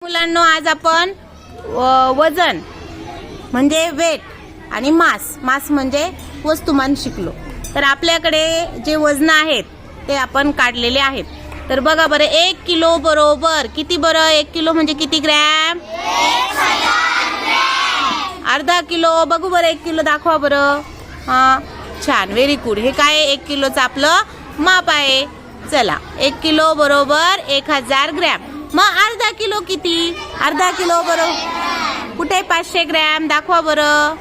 मुलांनो, आज आपण वजन म्हणजे वेट आणि मास म्हणजे वस्तुमान शिकलो. तर आपल्याकडे जे वजन आहेत ते आपण काढलेले आहेत. तर बघा बरं, 1 किलो बरोबर किती? बरं 1 किलो म्हणजे किती ग्रॅम? 1/2 किलो. बघू बरं 1 किलो दाखवा बरं. हां, छान, व्हेरी गुड. हे काय 1 किलोचं आपलं माप आहे. चला, 1 किलो बरोबर 1000 ग्रॅम. मग 1/2 किलो किती? 1/2 किलो बरोबर कुठे? 500 ग्रॅम. दाखवा बरं.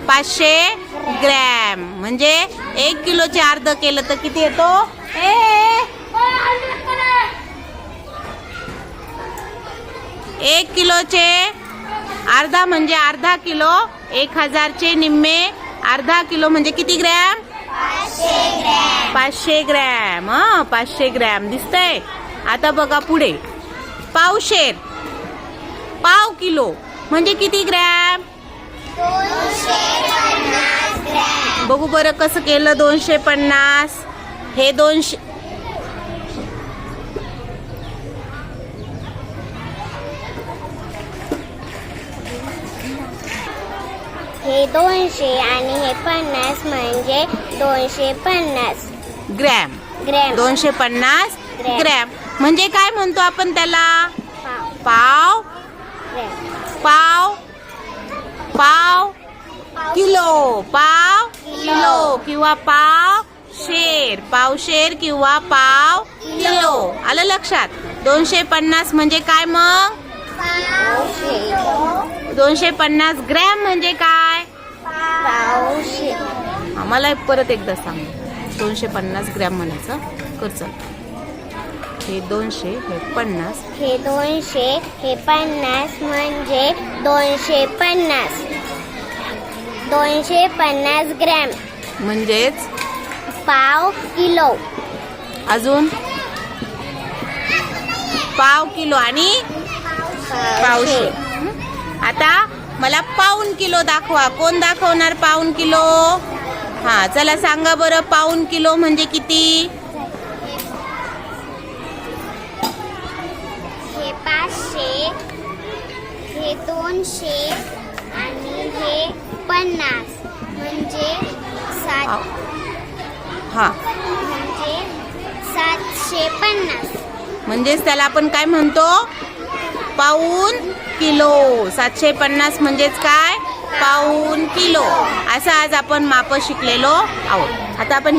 500 ग्रॅम म्हणजे 1 किलोचे अर्ध केलं तर किती येतो? 1 किलोचे अर्धा म्हणजे 1/2 किलो. 1000 चे निम्मे 1/2 किलो म्हणजे किती ग्रॅम? 500 ग्रॅम. 500 ग्रॅम दिसतंय. आता बघा पुढे, पावशेर. पाव किलो म्हणजे किती ग्रॅम? 250 ग्रॅम. बघू बरं कसं केलं. 250. हे 200. हे 200 आणि हे 50 म्हणजे 250 ग्रॅम. ग्रॅम. 250 ग्रॅम. ग्रॅम म्हणजे काय म्हणतो आपण त्याला? पाव. पाव. ग्रॅम. पाव. पाव किलो. पाव किलो किंवा पाव शेर. पावशेर किंवा पाव किलो. आलं लक्षात? 250 म्हणजे काय? मग 250 ग्रॅम म्हणजे काय? पावशे. आम्हाला परत एकदा सांग. 250 ग्रॅम म्हणायचं. कर चल. हे 200, हे 50. हे 200 हे 50 म्हणजे 250. 250 ग्रॅम म्हणजेच पाव किलो. अजून पाव किलो आणि पावशे. आता मला पाऊण किलो दाखवा. कोण दाखवणार पाऊण किलो? हा, चला सांगा बरं. पाऊण किलो म्हणजे किती? हे 500 हे 200 आणि हे 50 म्हणजे 7 हा, म्हणजे 750. म्हणजेच त्याला आपण काय म्हणतो? पाऊण किलो. 750 म्हणजेच काय? पाऊण किलो. असं आज आपण माप शिकलेलो आहोत. आता आपण